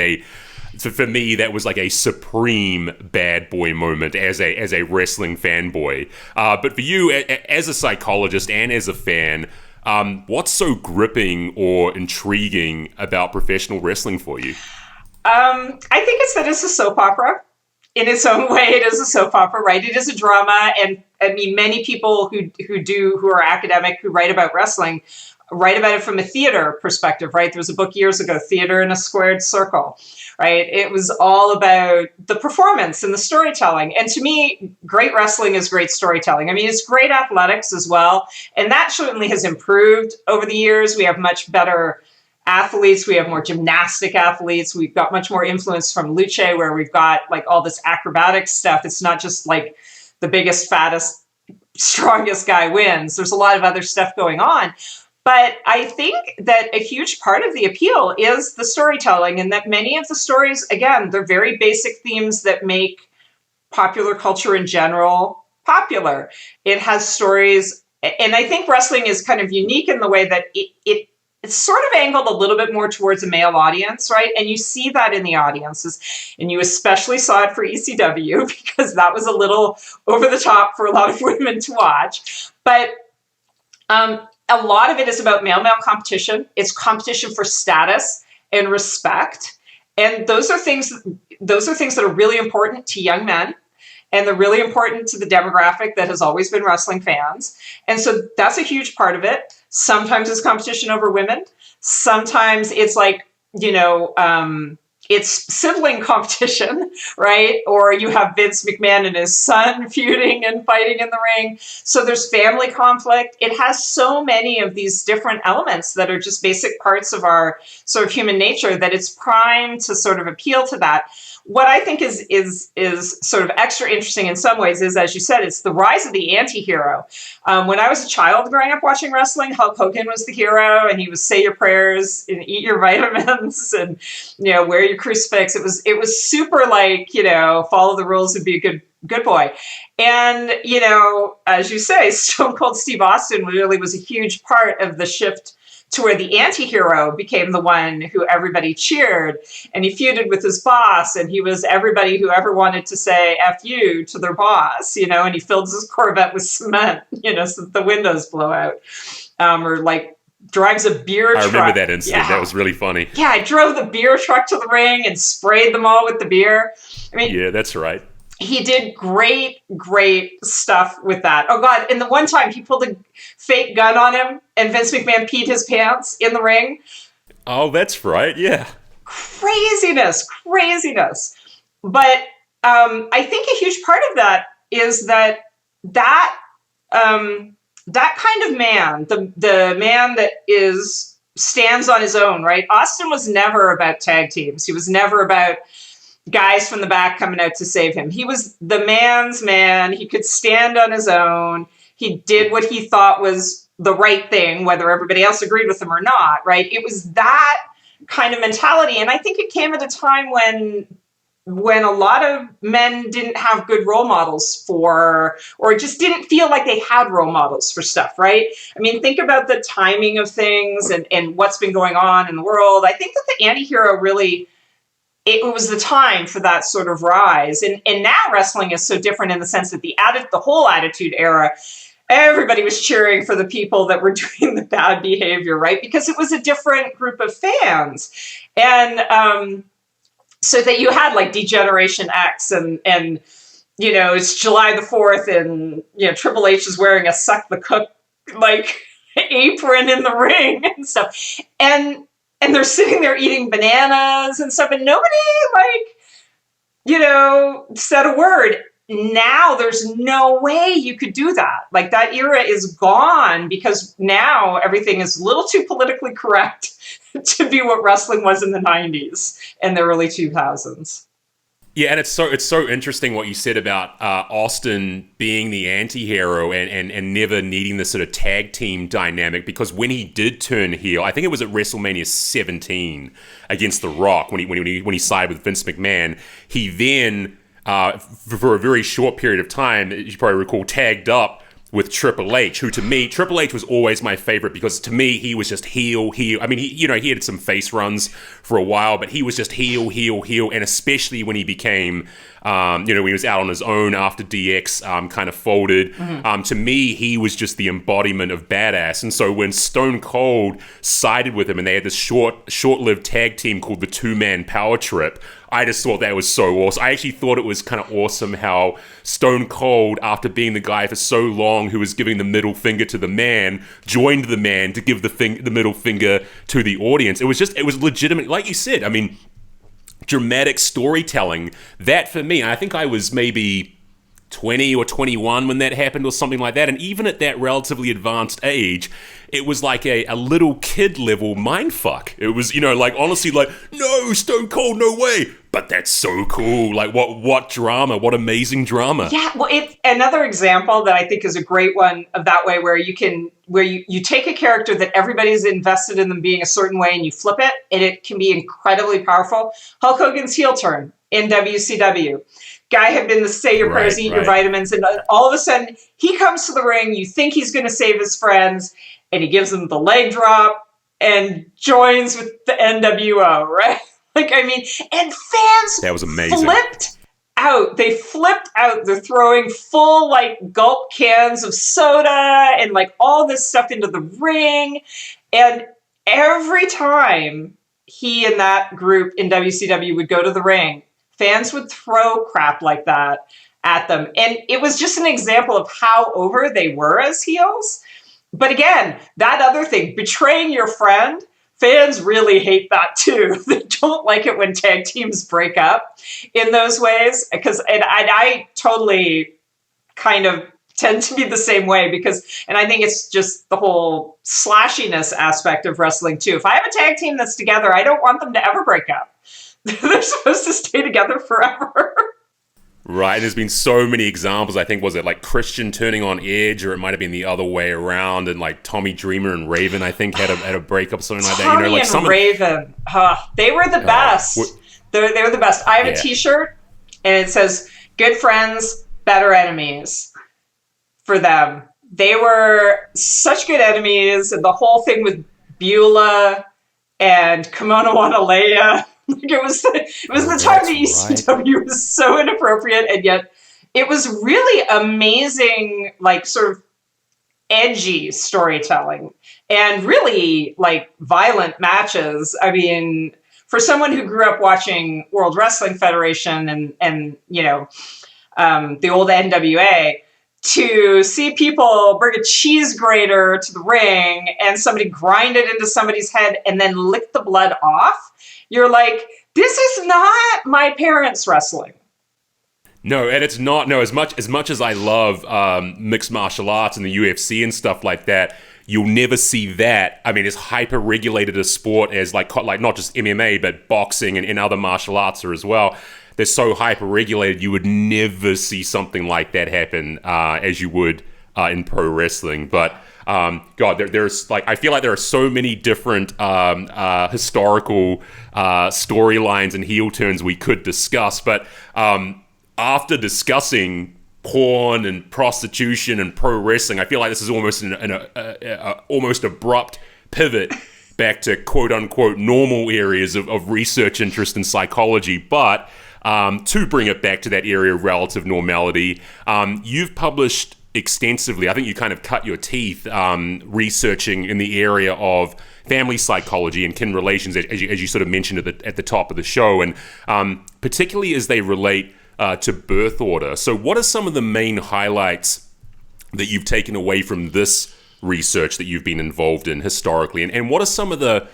so for me, that was like a supreme bad boy moment as a wrestling fanboy. But for you, as a psychologist and as a fan, what's so gripping or intriguing about professional wrestling for you? I think it's that it's a soap opera. In its own way, it is a soap opera, right? It is a drama, and I mean, many people who are academic, who write about wrestling, write about it from a theater perspective, right? There was a book years ago, Theater in a Squared Circle, right? It was all about the performance and the storytelling. And to me, great wrestling is great storytelling. I mean, it's great athletics as well. And that certainly has improved over the years. We have much better athletes. We have more gymnastic athletes. We've got much more influence from luce, where we've got like all this acrobatic stuff. It's not just like the biggest, fattest, strongest guy wins. There's a lot of other stuff going on. But I think that a huge part of the appeal is the storytelling, and that many of the stories, again, they're very basic themes that make popular culture in general popular. It has stories, and I think wrestling is kind of unique in the way that it's sort of angled a little bit more towards a male audience, right? And you see that in the audiences, and you especially saw it for ECW because that was a little over the top for a lot of women to watch. But a lot of it is about male-male competition. It's competition for status and respect. And those are things that are really important to young men. And they're really important to the demographic that has always been wrestling fans. And so that's a huge part of it. Sometimes it's competition over women. Sometimes it's like, it's sibling competition, right? Or you have Vince McMahon and his son feuding and fighting in the ring. So there's family conflict. It has so many of these different elements that are just basic parts of our sort of human nature that it's primed to sort of appeal to that. What I think is sort of extra interesting in some ways is, as you said, it's the rise of the anti-hero. When I was a child growing up watching wrestling, Hulk Hogan was the hero, and he was say your prayers and eat your vitamins and, wear your crucifix. It was super like, follow the rules and be a good boy. And, as you say, Stone Cold Steve Austin really was a huge part of the shift to where the anti-hero became the one who everybody cheered, and he feuded with his boss, and he was everybody who ever wanted to say F you to their boss, and he filled his Corvette with cement, so that the windows blow out, or like drives a beer truck. I remember that incident. Yeah. That was really funny. Yeah, I drove the beer truck to the ring and sprayed them all with the beer. I mean, yeah, that's right. He did great stuff with that. Oh, God. And the one time he pulled a fake gun on him and Vince McMahon peed his pants in the ring. Oh, that's right. Yeah. Craziness. But I think a huge part of that is that kind of man, the man that stands on his own, right? Austin was never about tag teams. He was never about guys from the back coming out to save him. He was the man's man. He could stand on his own. He did what he thought was the right thing, whether everybody else agreed with him or not, right? It was that kind of mentality. And I think it came at a time when a lot of men didn't have good role models or just didn't feel like they had role models for stuff, right? I mean, think about the timing of things and what's been going on in the world. I think that the anti-hero really, it was the time for that sort of rise. And now wrestling is so different in the sense that the whole Attitude Era, everybody was cheering for the people that were doing the bad behavior, right? Because it was a different group of fans. And so that you had like D-Generation X and it's July the 4th and, Triple H is wearing a Suck the Cook, like, apron in the ring and stuff. And they're sitting there eating bananas and stuff, and nobody, said a word. Now there's no way you could do that. Like, that era is gone because now everything is a little too politically correct to be what wrestling was in the 90s and the early 2000s. Yeah, and it's so interesting what you said about Austin being the anti-hero and never needing this sort of tag team dynamic, because when he did turn heel, I think it was at WrestleMania 17 against The Rock when he sided with Vince McMahon, he then for a very short period of time, you probably recall, tagged up with Triple H, who to me, Triple H was always my favorite because to me, he was just heel. I mean, he had some face runs for a while, but he was just heel, and especially when he became when he was out on his own after DX kind of folded. To me, he was just the embodiment of badass. And so when Stone Cold sided with him and they had this short-lived tag team called the Two-Man Power Trip, I just thought that was so awesome. I actually thought it was kind of awesome how Stone Cold, after being the guy for so long who was giving the middle finger to the man, joined the man to give the middle finger to the audience. It was legitimate. Like you said, I mean, dramatic storytelling. That for me, I think I was maybe 20 or 21 when that happened or something like that. And even at that relatively advanced age, it was like a little kid level mindfuck. It was, honestly like, no, Stone Cold, no way. But that's so cool. Like what drama, what amazing drama. Yeah, well, it's another example that I think is a great one of that way where you take a character that everybody's invested in them being a certain way and you flip it, and it can be incredibly powerful. Hulk Hogan's heel turn in WCW. Guy had been the say your prayers, eat your vitamins, and all of a sudden he comes to the ring, you think he's going to save his friends, and he gives them the leg drop and joins with the NWO, right? And fans that was amazing. Flipped out. They flipped out. They're throwing full gulp cans of soda and all this stuff into the ring. And every time he and that group in WCW would go to the ring, fans would throw crap like that at them. And it was just an example of how over they were as heels. But again, that other thing, betraying your friend, fans really hate that too. They don't like it when tag teams break up in those ways. And I totally kind of tend to be the same way and I think it's just the whole slashiness aspect of wrestling too. If I have a tag team that's together, I don't want them to ever break up. They're supposed to stay together forever. Right, and there's been so many examples. I think, was it like Christian turning on Edge, or it might have been the other way around, and like Tommy Dreamer and Raven, I think, had a breakup, something like that. Tommy and Raven, they were the best. They were the best. I have a T-shirt, and it says, "Good friends, better enemies." For them, they were such good enemies, and the whole thing with Beulah and Kimono Wanalea. It was the time the ECW was so inappropriate, and yet it was really amazing, sort of edgy storytelling and really violent matches. I mean, for someone who grew up watching World Wrestling Federation and the old NWA, to see people bring a cheese grater to the ring and somebody grind it into somebody's head and then lick the blood off, you're like, this is not my parents' wrestling. No, and it's not. No, as much as I love mixed martial arts and the UFC and stuff like that, you'll never see that. I mean, as hyper-regulated a sport as like not just MMA, but boxing and other martial arts are as well. They're so hyper-regulated, you would never see something like that happen as you would in pro wrestling. But God, there's I feel like there are so many different historical storylines and heel turns we could discuss. But after discussing porn and prostitution and pro wrestling, I feel like this is almost an almost abrupt pivot back to quote unquote normal areas of research interest in psychology. But to bring it back to that area of relative normality, you've published extensively. I think you kind of cut your teeth researching in the area of family psychology and kin relations, as you sort of mentioned at the top of the show, and particularly as they relate to birth order. So what are some of the main highlights that you've taken away from this research that you've been involved in historically, and what are some of the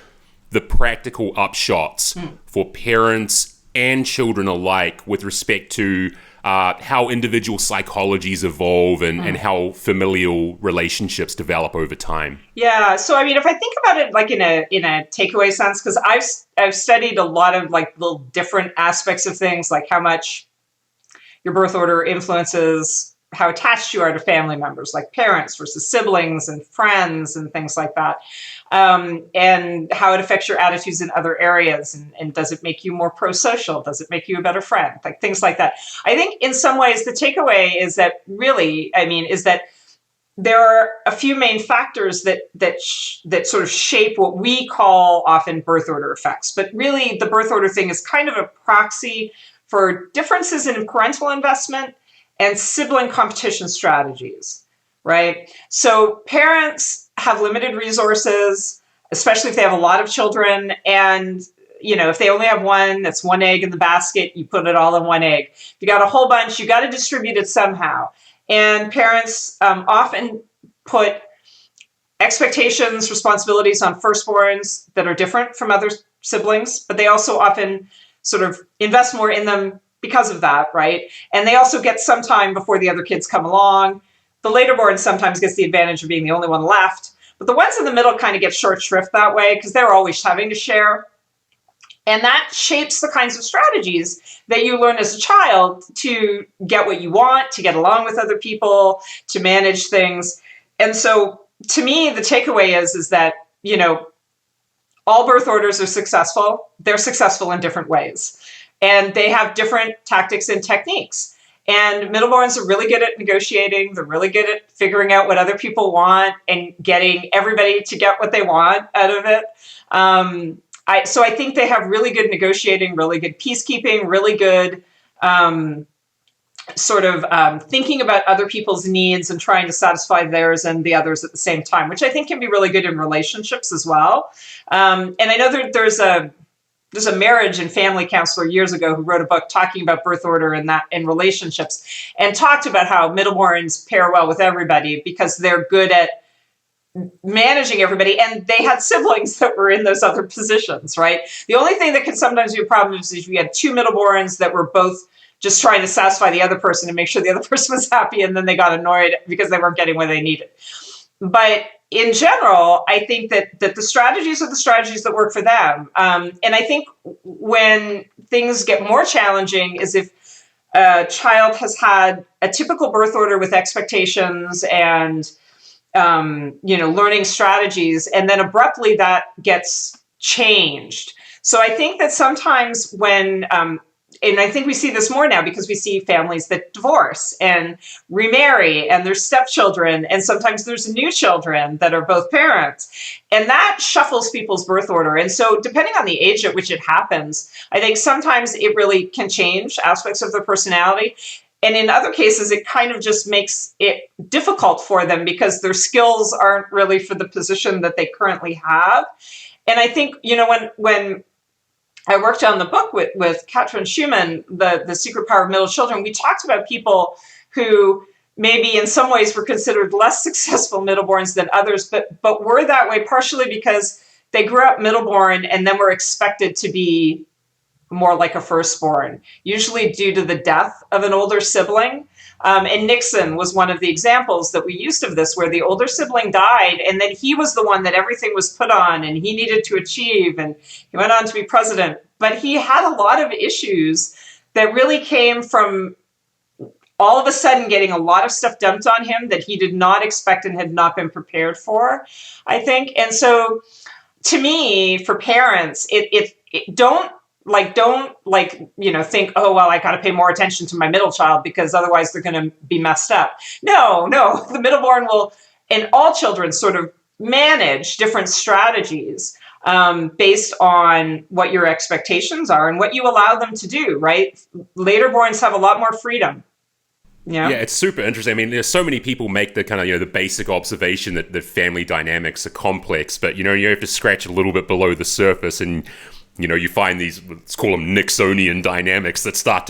practical upshots for parents and children alike with respect to how individual psychologies evolve and how familial relationships develop over time? Yeah, so I mean, if I think about it in a takeaway sense, because I've studied a lot of little different aspects of things, like how much your birth order influences how attached you are to family members, like parents versus siblings and friends and things like that. And how it affects your attitudes in other areas. And does it make you more pro-social? Does it make you a better friend? Like things like that. I think in some ways the takeaway is that there are a few main factors that sort of shape what we call often birth order effects. But really the birth order thing is kind of a proxy for differences in parental investment and sibling competition strategies, right? So parents have limited resources, especially if they have a lot of children. And, if they only have one, that's one egg in the basket, you put it all in one egg. If you got a whole bunch, you got to distribute it somehow. And parents often put expectations, responsibilities on firstborns that are different from other siblings, but they also often sort of invest more in them because of that, right? And they also get some time before the other kids come along. The laterborn sometimes gets the advantage of being the only one left, but the ones in the middle kind of get short shrift that way because they're always having to share. And that shapes the kinds of strategies that you learn as a child to get what you want, to get along with other people, to manage things. And so to me, the takeaway is that, all birth orders are successful. They're successful in different ways. And they have different tactics and techniques. And middleborns are really good at negotiating. They're really good at figuring out what other people want and getting everybody to get what they want out of it. So I think they have really good negotiating, really good peacekeeping, really good thinking about other people's needs and trying to satisfy theirs and the others at the same time, which I think can be really good in relationships as well. And I know there's a marriage and family counselor years ago who wrote a book talking about birth order and that in relationships, and talked about how middleborns pair well with everybody because they're good at managing everybody, and they had siblings that were in those other positions, right? The only thing that can sometimes be a problem is if you had two middleborns that were both just trying to satisfy the other person and make sure the other person was happy, and then they got annoyed because they weren't getting what they needed. But in general, I think that the strategies are the strategies that work for them. And I think when things get more challenging is if a child has had a typical birth order with expectations and learning strategies, and then abruptly that gets changed. So I think that sometimes when, and I think we see this more now because we see families that divorce and remarry, and there's stepchildren, and sometimes there's new children that are both parents, and that shuffles people's birth order. And so depending on the age at which it happens, I think sometimes it really can change aspects of their personality. And in other cases, it kind of just makes it difficult for them because their skills aren't really for the position that they currently have. And I think, when I worked on the book with Katrin Schumann, the Secret Power of Middle Children, we talked about people who maybe in some ways were considered less successful middleborns than others, but were that way partially because they grew up middleborn and then were expected to be more like a firstborn, usually due to the death of an older sibling. And Nixon was one of the examples that we used of this, where the older sibling died, and then he was the one that everything was put on and he needed to achieve, and he went on to be president. But he had a lot of issues that really came from all of a sudden getting a lot of stuff dumped on him that he did not expect and had not been prepared for, I think. And so to me, for parents, don't think, oh, well, I got to pay more attention to my middle child because otherwise they're going to be messed up. No, the middleborn will, and all children sort of manage different strategies based on what your expectations are and what you allow them to do, right? Laterborns have a lot more freedom. Yeah, it's super interesting. I mean, there's so many people make the kind of, the basic observation that family dynamics are complex, but, you have to scratch a little bit below the surface and, you find these, let's call them Nixonian dynamics that start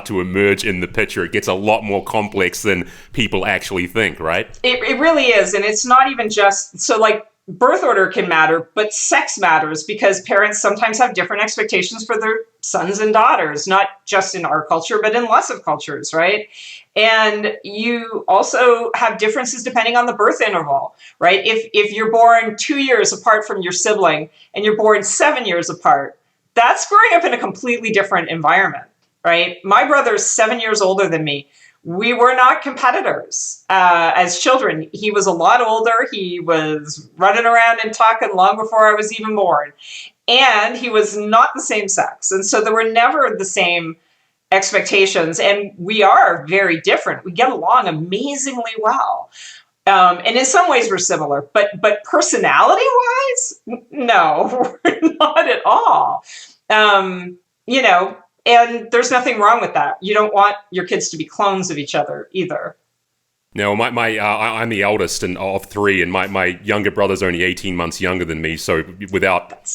to emerge in the picture. It gets a lot more complex than people actually think, right? It really is. And it's not even just, so birth order can matter, but sex matters because parents sometimes have different expectations for their sons and daughters, not just in our culture, but in lots of cultures, right? And you also have differences depending on the birth interval, right? If you're born 2 years apart from your sibling and you're born 7 years apart, that's growing up in a completely different environment, right? My brother's 7 years older than me. We were not competitors as children. He was a lot older. He was running around and talking long before I was even born. And he was not the same sex. And so there were never the same expectations. And we are very different. We get along amazingly well. And in some ways we're similar. But personality-wise, no, we're not at all. And there's nothing wrong with that. You don't want your kids to be clones of each other either. Now, I'm the eldest of three, and my younger brother's only 18 months younger than me. So without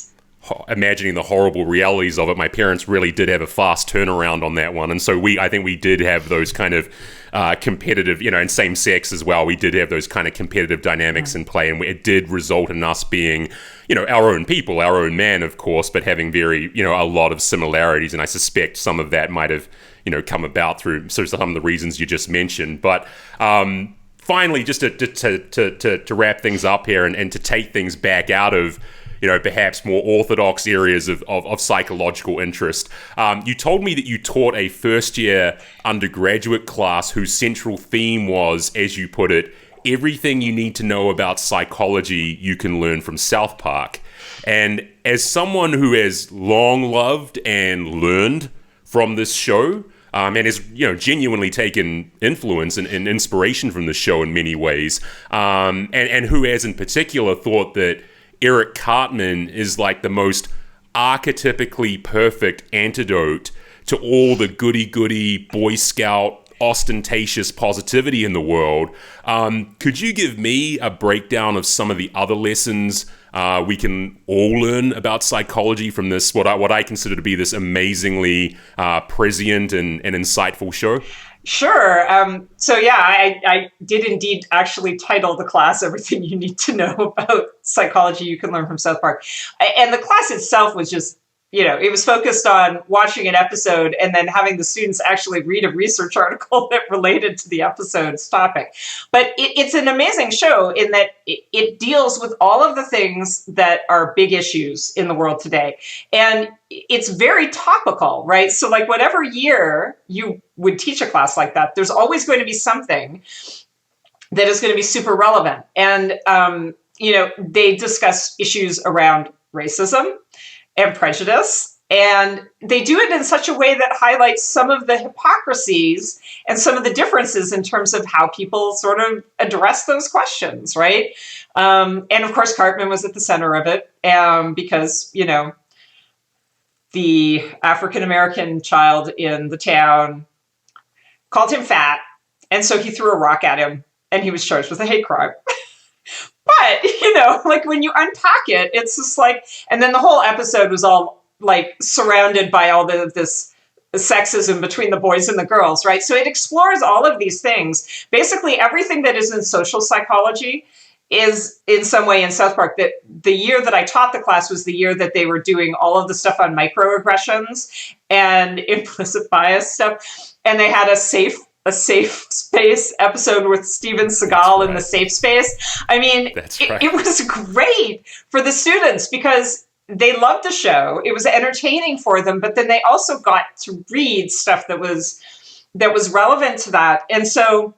imagining the horrible realities of it, my parents really did have a fast turnaround on that one. And so I think we did have those kind of competitive, and same sex as well. We did have those kind of competitive dynamics in play, and it did result in us being, our own people, our own man, of course, but having very, a lot of similarities. And I suspect some of that might have, come about through some of the reasons you just mentioned. But finally, just to wrap things up here and to take things back out of, perhaps more orthodox areas of psychological interest. You told me that you taught a first-year undergraduate class whose central theme was, as you put it, everything you need to know about psychology you can learn from South Park. And as someone who has long loved and learned from this show, and has genuinely taken influence and inspiration from the show in many ways, and who has in particular thought that Eric Cartman is like the most archetypically perfect antidote to all the goody-goody Boy Scout ostentatious positivity in the world. Could you give me a breakdown of some of the other lessons we can all learn about psychology from this, what I consider to be this amazingly prescient and insightful show? Sure. So yeah, I did indeed actually title the class "Everything You Need to Know About Psychology You Can Learn from South Park." And the class itself was just, it was focused on watching an episode and then having the students actually read a research article that related to the episode's topic. But it's an amazing show in that it deals with all of the things that are big issues in the world today. And it's very topical, right? So like whatever year you would teach a class like that, there's always going to be something that is going to be super relevant. And, they discuss issues around racism and prejudice. And they do it in such a way that highlights some of the hypocrisies and some of the differences in terms of how people sort of address those questions, right? And of course, Cartman was at the center of it because, the African-American child in the town called him fat. And so he threw a rock at him and he was charged with a hate crime. But, like when you unpack it, it's just like, and then the whole episode was all like surrounded by all this sexism between the boys and the girls, right? So it explores all of these things. Basically, everything that is in social psychology is in some way in South Park. That the year that I taught the class was the year that they were doing all of the stuff on microaggressions and implicit bias stuff. And they had a safe space episode with Steven Seagal in the safe space. I mean, it was great for the students because they loved the show. It was entertaining for them, but then they also got to read stuff that was relevant to that. And so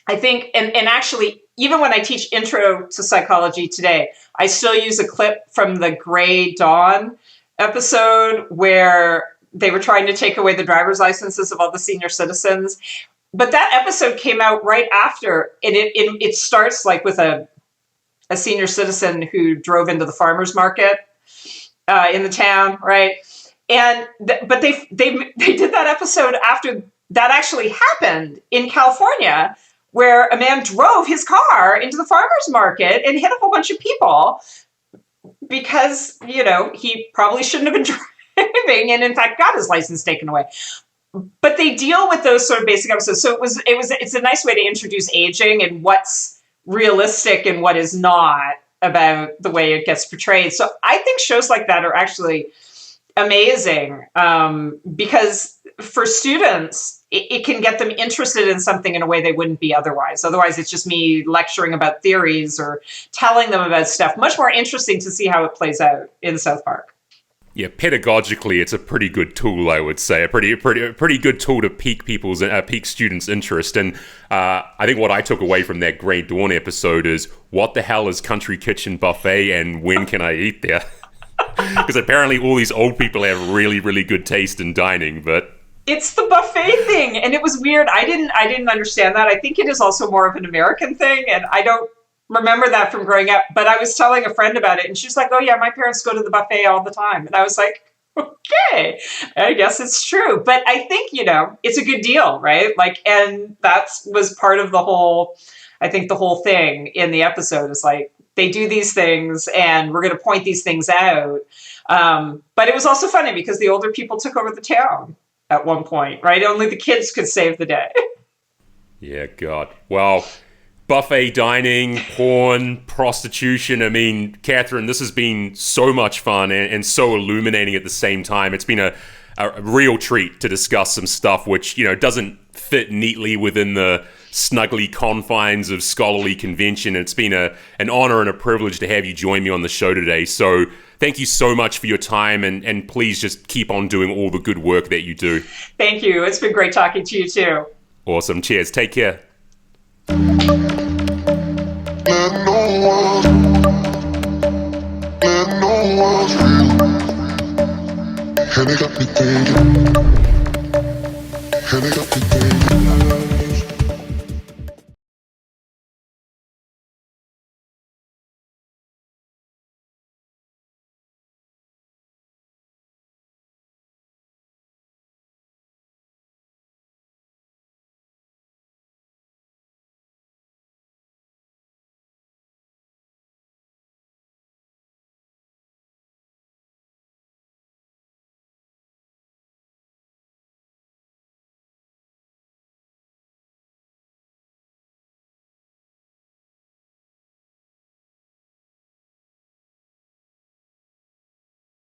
I think, and actually, even when I teach intro to psychology today, I still use a clip from the Grey Dawn episode where they were trying to take away the driver's licenses of all the senior citizens. But that episode came out right after, and it starts like with a senior citizen who drove into the farmer's market in the town, right? And but they did that episode after that actually happened in California, where a man drove his car into the farmer's market and hit a whole bunch of people because, he probably shouldn't have been driving and in fact got his license taken away. But they deal with those sort of basic episodes. So it's a nice way to introduce aging and what's realistic and what is not about the way it gets portrayed. So I think shows like that are actually amazing because for students, it can get them interested in something in a way they wouldn't be otherwise. Otherwise, it's just me lecturing about theories or telling them about stuff. Much more interesting to see how it plays out in South Park. Yeah, pedagogically, it's a pretty good tool, I would say. A pretty good tool to pique students' interest. And I think what I took away from that Grey Dawn episode is, what the hell is Country Kitchen Buffet and when can I eat there? Because apparently all these old people have really, really good taste in dining, but... It's the buffet thing, and it was weird. I didn't understand that. I think it is also more of an American thing, and I don't remember that from growing up. But I was telling a friend about it, and she's like, "Oh yeah, my parents go to the buffet all the time." And I was like, Okay, I guess it's true. But I think, it's a good deal, right? Like, and that was part of the whole, I think the whole thing in the episode is like, they do these things and we're going to point these things out. But it was also funny because the older people took over the town at one point, right? Only the kids could save the day. Yeah, God. Well, buffet dining, porn, prostitution. I mean, Catherine, this has been so much fun and so illuminating at the same time. It's been a real treat to discuss some stuff which, doesn't fit neatly within the snuggly confines of scholarly convention. It's been an honor and a privilege to have you join me on the show today. So thank you so much for your time, and please just keep on doing all the good work that you do. Thank you. It's been great talking to you too. Awesome. Cheers. Take care. Let no one's real. And it got me thinking. And it got me